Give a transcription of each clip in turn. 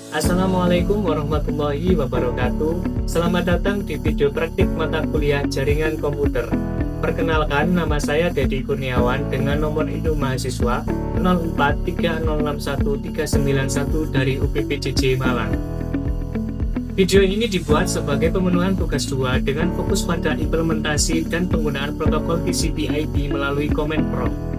Assalamualaikum warahmatullahi wabarakatuh. Selamat datang di video praktik mata kuliah jaringan komputer. Perkenalkan, nama saya Dedi Kurniawan dengan nomor induk mahasiswa 0430613991 dari UPPJJ Malang. Video ini dibuat sebagai pemenuhan tugas 2 dengan fokus pada implementasi dan penggunaan protokol TCP/IP melalui Command Prompt.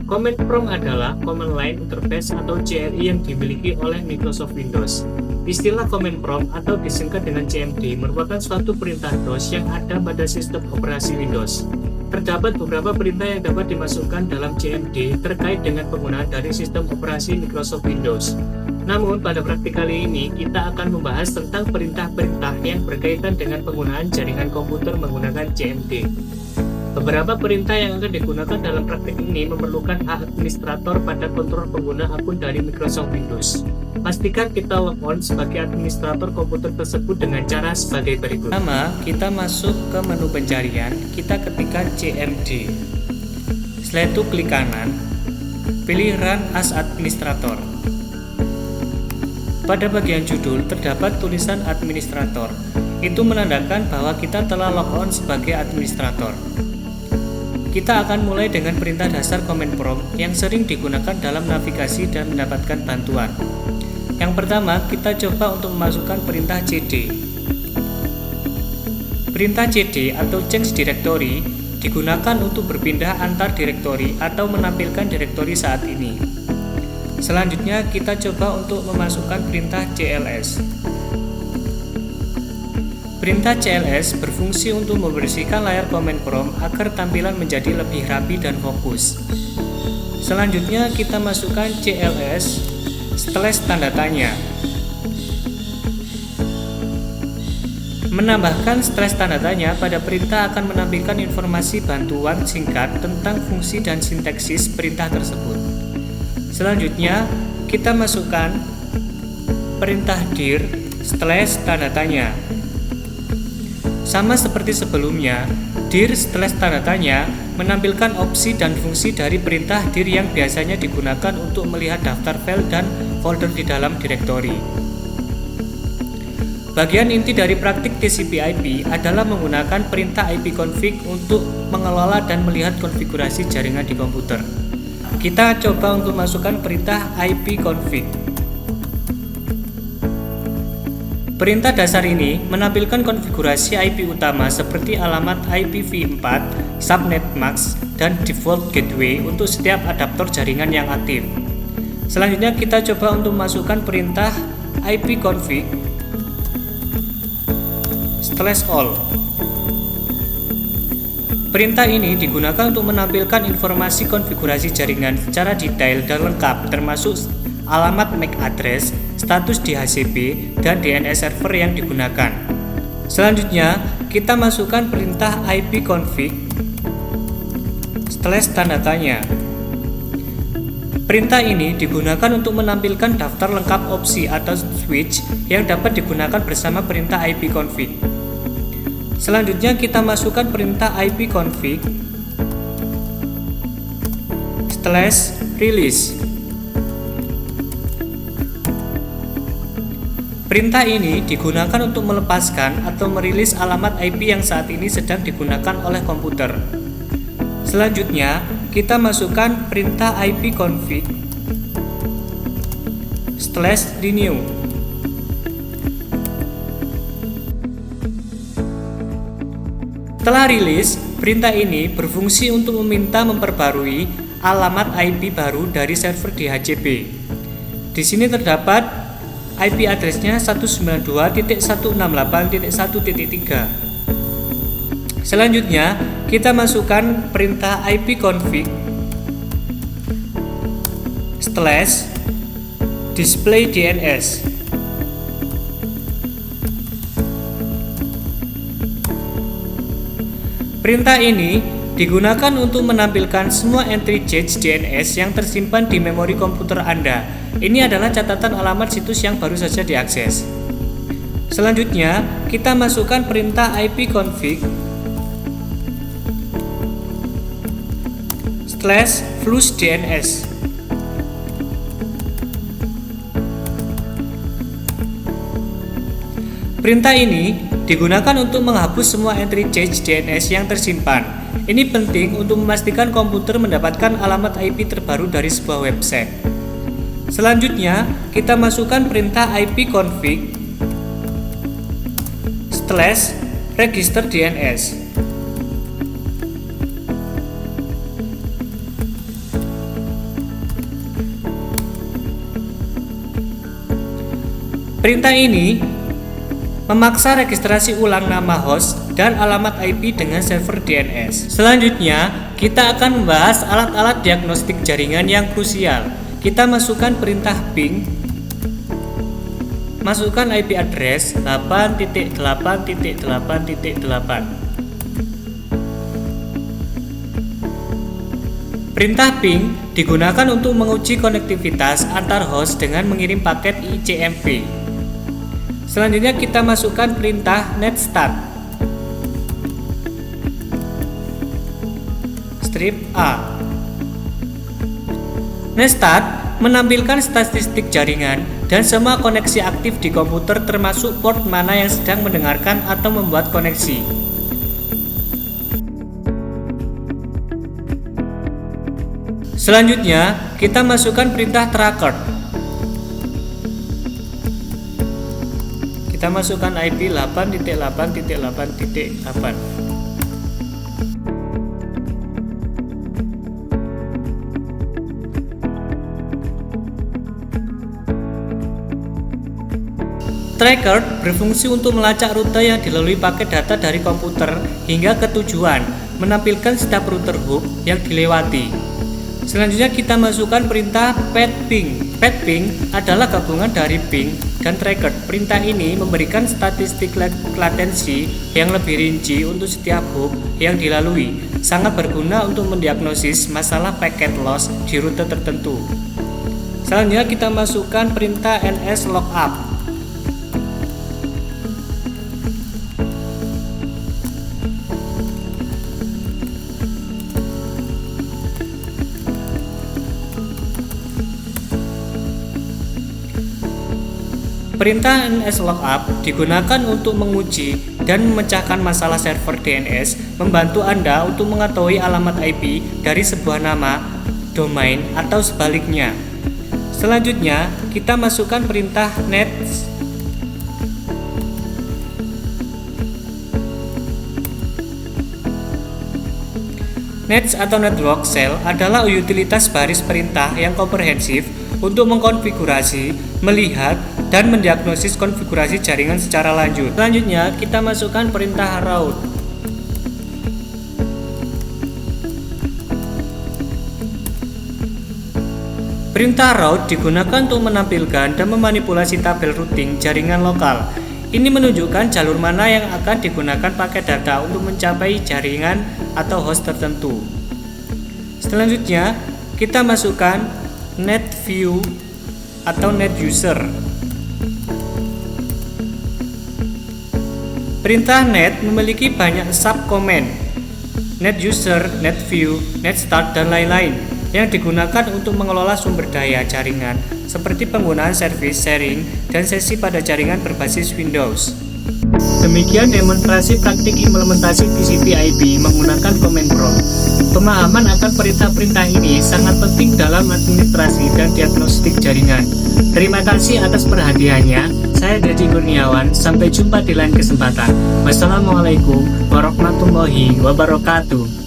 Command Prompt adalah Command Line Interface atau CLI yang dimiliki oleh Microsoft Windows. Istilah Command Prompt atau disingkat dengan CMD merupakan suatu perintah DOS yang ada pada sistem operasi Windows. Terdapat beberapa perintah yang dapat dimasukkan dalam CMD terkait dengan penggunaan dari sistem operasi Microsoft Windows. Namun, pada praktik kali ini, kita akan membahas tentang perintah-perintah yang berkaitan dengan penggunaan jaringan komputer menggunakan CMD. Beberapa perintah yang akan digunakan dalam praktik ini memerlukan hak administrator pada kontrol pengguna akun dari Microsoft Windows. Pastikan kita logon sebagai administrator komputer tersebut dengan cara sebagai berikut. Pertama, kita masuk ke menu pencarian, kita ketikkan CMD. Setelah itu klik kanan, pilih Run as Administrator. Pada bagian judul terdapat tulisan administrator. Itu menandakan bahwa kita telah logon sebagai administrator. Kita akan mulai dengan perintah dasar Command Prompt yang sering digunakan dalam navigasi dan mendapatkan bantuan. Yang pertama, kita coba untuk memasukkan perintah CD. Perintah CD atau Change Directory digunakan untuk berpindah antar direktori atau menampilkan direktori saat ini. Selanjutnya, kita coba untuk memasukkan perintah CLS. Perintah CLS berfungsi untuk membersihkan layar Command Prompt agar tampilan menjadi lebih rapi dan fokus. Selanjutnya kita masukkan CLS / tanda tanya. Menambahkan / tanda tanya pada perintah akan menampilkan informasi bantuan singkat tentang fungsi dan sintaksis perintah tersebut. Selanjutnya kita masukkan perintah dir / tanda tanya. Sama seperti sebelumnya, dir / tanda tanya menampilkan opsi dan fungsi dari perintah dir yang biasanya digunakan untuk melihat daftar file dan folder di dalam direktori. Bagian inti dari praktik TCP/IP adalah menggunakan perintah ipconfig untuk mengelola dan melihat konfigurasi jaringan di komputer. Kita coba untuk masukkan perintah ipconfig. Perintah dasar ini menampilkan konfigurasi IP utama seperti alamat IPv4, subnet mask, dan default gateway untuk setiap adaptor jaringan yang aktif. Selanjutnya kita coba untuk memasukkan perintah ipconfig /all. Perintah ini digunakan untuk menampilkan informasi konfigurasi jaringan secara detail dan lengkap, termasuk alamat MAC address, status DHCP, dan DNS server yang digunakan. Selanjutnya, kita masukkan perintah ipconfig / tanda tanya. Perintah ini digunakan untuk menampilkan daftar lengkap opsi atau switch yang dapat digunakan bersama perintah ipconfig. Selanjutnya, kita masukkan perintah ipconfig / release. Perintah ini digunakan untuk melepaskan atau merilis alamat IP yang saat ini sedang digunakan oleh komputer. Selanjutnya, kita masukkan perintah ipconfig / renew. Setelah rilis, perintah ini berfungsi untuk meminta memperbarui alamat IP baru dari server DHCP. Di sini terdapat IP address-nya 192.168.1.3. Selanjutnya, kita masukkan perintah ipconfig / display DNS. Perintah ini digunakan untuk menampilkan semua entry change DNS yang tersimpan di memori komputer Anda. Ini adalah catatan alamat situs yang baru saja diakses. Selanjutnya, kita masukkan perintah ipconfig /flush DNS. Perintah ini digunakan untuk menghapus semua entry change DNS yang tersimpan. Ini penting untuk memastikan komputer mendapatkan alamat IP terbaru dari sebuah website. Selanjutnya, kita masukkan perintah ipconfig /register DNS. Perintah ini memaksa registrasi ulang nama host dan alamat IP dengan server DNS. Selanjutnya, kita akan membahas alat-alat diagnostik jaringan yang krusial. Kita masukkan perintah ping, masukkan IP address 8.8.8.8. Perintah ping digunakan untuk menguji konektivitas antar host dengan mengirim paket ICMP. Selanjutnya kita masukkan perintah netstart -a. Netstart menampilkan statistik jaringan dan semua koneksi aktif di komputer termasuk port mana yang sedang mendengarkan atau membuat koneksi. Selanjutnya, kita masukkan perintah tracker. Kita masukkan IP 8.8.8.8. Tracker berfungsi untuk melacak rute yang dilalui paket data dari komputer hingga ke tujuan, menampilkan setiap router hub yang dilewati. Selanjutnya kita masukkan perintah petping. Petping adalah gabungan dari ping dan tracker. Perintah ini memberikan statistik latensi yang lebih rinci untuk setiap hub yang dilalui. Sangat berguna untuk mendiagnosis masalah packet loss di rute tertentu. Selanjutnya kita masukkan perintah nslookup. Perintah nslookup digunakan untuk menguji dan memecahkan masalah server DNS, membantu Anda untuk mengetahui alamat IP dari sebuah nama, domain, atau sebaliknya. Selanjutnya, kita masukkan perintah nets atau network shell adalah utilitas baris perintah yang komprehensif untuk mengkonfigurasi, melihat, dan mendiagnosis konfigurasi jaringan secara lanjut. Selanjutnya, kita masukkan perintah route. Perintah route digunakan untuk menampilkan dan memanipulasi tabel routing jaringan lokal. Ini menunjukkan jalur mana yang akan digunakan paket data untuk mencapai jaringan atau host tertentu. Selanjutnya, kita masukkan net view atau net user. Perintah net memiliki banyak subcommand, net user, net view, net start, dan lain-lain yang digunakan untuk mengelola sumber daya jaringan seperti penggunaan service sharing dan sesi pada jaringan berbasis Windows. Demikian demonstrasi praktik implementasi TCP/IP menggunakan command prompt. Pemahaman akan perintah-perintah ini sangat penting dalam administrasi dan diagnostik jaringan. Terima kasih atas perhatiannya. Saya Dedi Kurniawan. Sampai jumpa di lain kesempatan. Wassalamualaikum warahmatullahi wabarakatuh.